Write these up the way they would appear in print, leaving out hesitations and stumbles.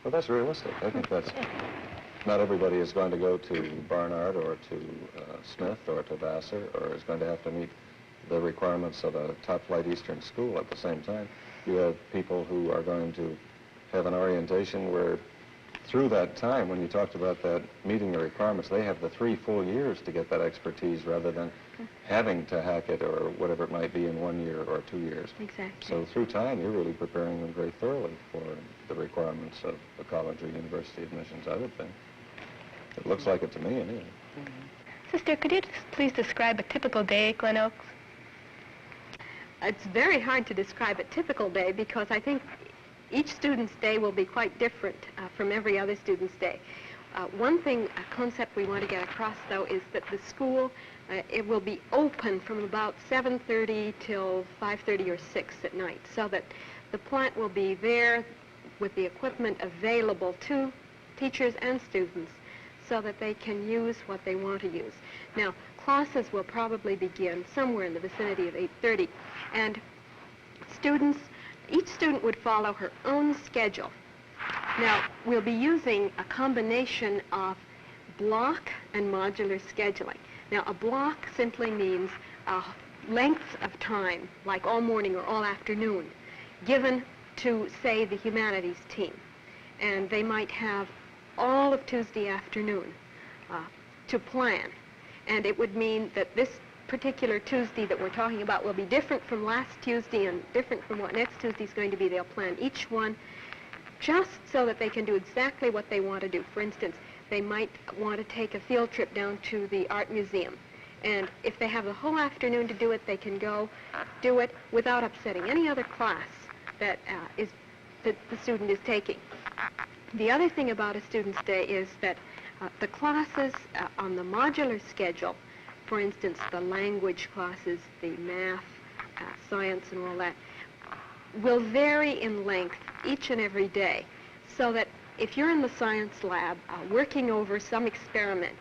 Well, that's realistic. I think that's... Not everybody is going to go to Barnard or to Smith or to Vassar or is going to have to meet the requirements of a top-flight Eastern school at the same time. You have people who are going to have an orientation where through that time, when you talked about that meeting the requirements, they have the 3 full years to get that expertise rather than having to hack it or whatever it might be in 1 year or 2 years. Exactly. So through time, you're really preparing them very thoroughly for the requirements of the college or university admissions, I would think. It looks like it to me, anyway. Sister, could you please describe a typical day at Glen Oaks? It's very hard to describe a typical day because I think each student's day will be quite different from every other student's day. One thing, a concept we want to get across, though, is that the school, it will be open from about 7:30 till 5:30 or 6 at night, so that the plant will be there with the equipment available to teachers and students so that they can use what they want to use. Now, classes will probably begin somewhere in the vicinity of 8:30, and students, each student would follow her own schedule. Now, we'll be using a combination of block and modular scheduling. Now, a block simply means a length of time, like all morning or all afternoon, given to, say, the humanities team. And they might have all of Tuesday afternoon to plan. And it would mean that this particular Tuesday that we're talking about will be different from last Tuesday and different from what next Tuesday is going to be. They'll plan each one just so that they can do exactly what they want to do. For instance, they might want to take a field trip down to the art museum. And if they have the whole afternoon to do it, they can go do it without upsetting any other class that the student is taking. The other thing about a student's day is that the classes on the modular schedule, for instance, the language classes, the math, science, and all that, will vary in length each and every day, so that if you're in the science lab working over some experiment,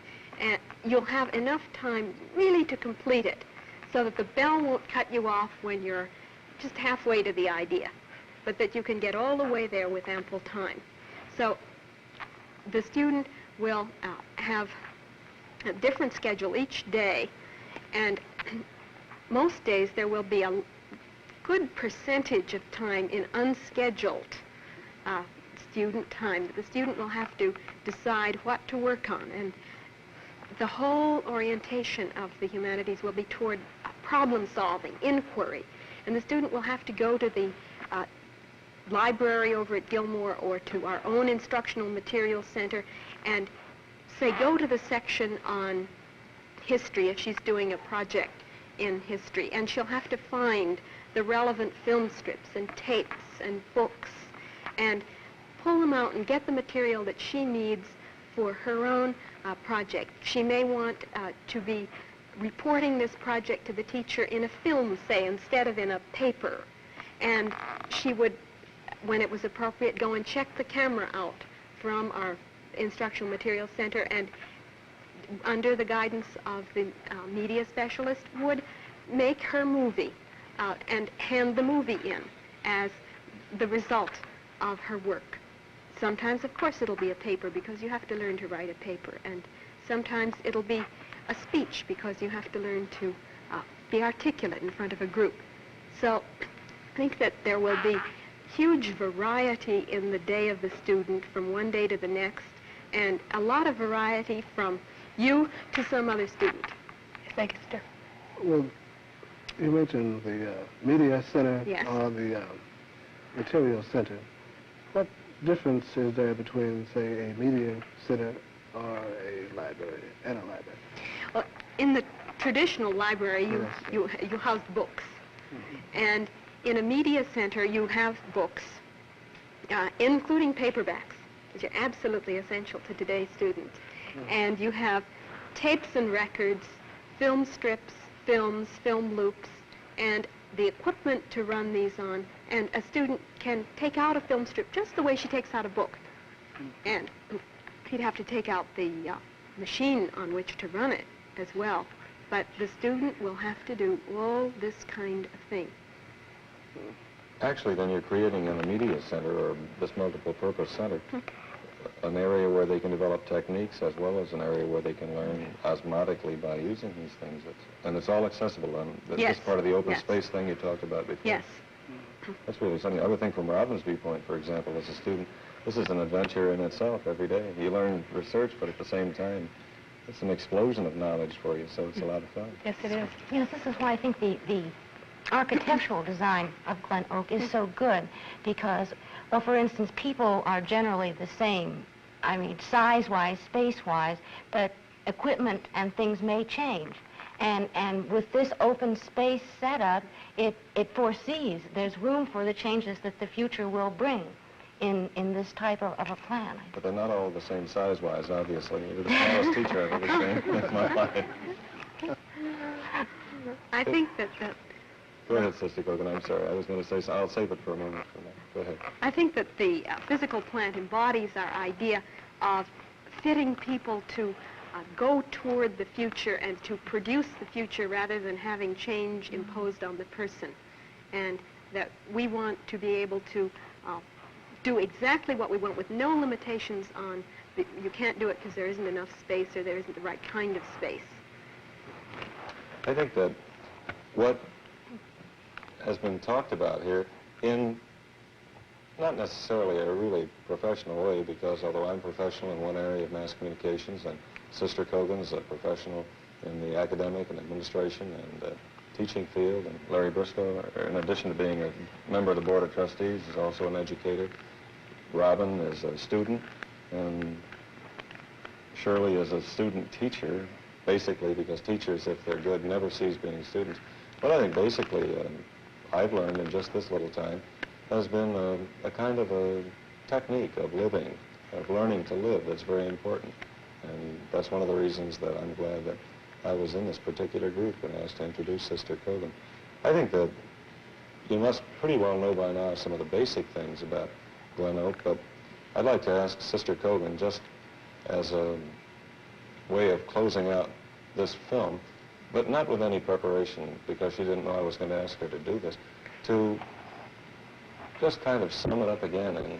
you'll have enough time really to complete it, so that the bell won't cut you off when you're just halfway to the idea, but that you can get all the way there with ample time. So the student will have a different schedule each day, and most days there will be a good percentage of time in unscheduled student time that the student will have to decide what to work on. And the whole orientation of the humanities will be toward problem solving, inquiry. And the student will have to go to the library over at Gilmore or to our own instructional materials center and say, go to the section on history if she's doing a project in history, and she'll have to find the relevant film strips and tapes and books and pull them out and get the material that she needs for her own project. She may want to be reporting this project to the teacher in a film, say, instead of in a paper. And she would, when it was appropriate, go and check the camera out from our instructional materials center, and under the guidance of the media specialist would make her movie and hand the movie in as the result of her work. Sometimes, of course, it'll be a paper because you have to learn to write a paper, and sometimes it'll be a speech because you have to learn to be articulate in front of a group. So I think that there will be huge variety in the day of the student from one day to the next, and a lot of variety from you to some other student. Thank you, sir. Well, you mentioned the media center Yes. or the material center. What difference is there between, say, a media center or a library and a library? Well, in the traditional library, you house books. Mm-hmm. And in a media center, you have books, including paperbacks, which are absolutely essential to today's students. Mm-hmm. And you have tapes and records, film strips, films, film loops, and the equipment to run these on. And a student can take out a film strip just the way she takes out a book. Mm-hmm. And he'd have to take out the machine on which to run it as well. But the student will have to do all this kind of thing. Actually, then you're creating in a media center or this multiple purpose center an area where they can develop techniques as well as an area where they can learn osmotically by using these things. And it's all accessible. Yes. This part of the open Yes. space thing you talked about before. Yes. That's really something. I would think from Robin's viewpoint, for example, as a student, this is an adventure in itself every day. You learn research, but at the same time, it's an explosion of knowledge for you, so it's a lot of fun. Yes, it is. Yes, this is why I think the architectural design of Glen Oak is so good because, well, for instance, people are generally the same. I mean, size-wise, space-wise, but equipment and things may change. And with this open space setup, it foresees there's room for the changes that the future will bring in this type of a plan. But they're not all the same size-wise, obviously. You're the smallest teacher I've ever seen in my life. I think that Go ahead, Sister Cogan. I'm sorry. I was going to say so. I'll save it for a moment. Go ahead. I think that the physical plant embodies our idea of fitting people to go toward the future and to produce the future rather than having change imposed on the person. And that we want to be able to do exactly what we want with no limitations on you can't do it because there isn't enough space or there isn't the right kind of space. I think that what has been talked about here in not necessarily a really professional way, because although I'm professional in one area of mass communications and Sister Cogan's a professional in the academic and administration and teaching field, and Larry Briscoe, in addition to being a member of the Board of Trustees, is also an educator. Robin is a student, and Shirley is a student teacher, basically because teachers, if they're good, never cease being students. But I think basically I've learned in just this little time has been a kind of a technique of living, of learning to live that's very important. And that's one of the reasons that I'm glad that I was in this particular group and asked to introduce Sister Cogan. I think that you must pretty well know by now some of the basic things about Glen Oak, but I'd like to ask Sister Cogan, just as a way of closing out this film, but not with any preparation, because she didn't know I was going to ask her to do this, to just kind of sum it up again in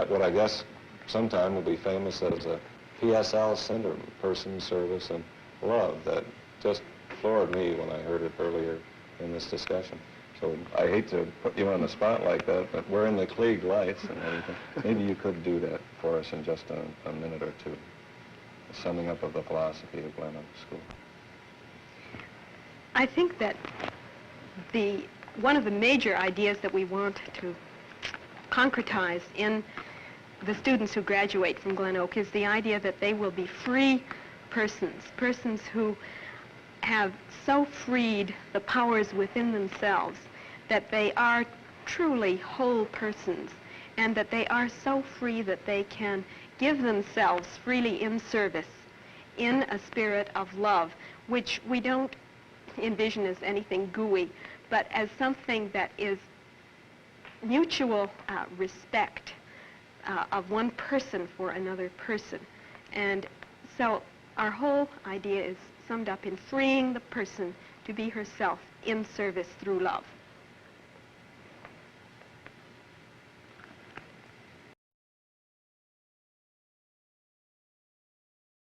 what I guess sometime will be famous as a PSL syndrome, person, service, and love, that just floored me when I heard it earlier in this discussion. So I hate to put you on the spot like that, but we're in the Klieg lights and everything. Maybe you could do that for us in just a minute or two, a summing up of the philosophy of Glen Oak School. I think that one of the major ideas that we want to concretize in the students who graduate from Glen Oak is the idea that they will be free persons who have so freed the powers within themselves that they are truly whole persons, and that they are so free that they can give themselves freely in service in a spirit of love, which we don't envision as anything gooey, but as something that is mutual respect of one person for another person. And so our whole idea is summed up in freeing the person to be herself in service through love.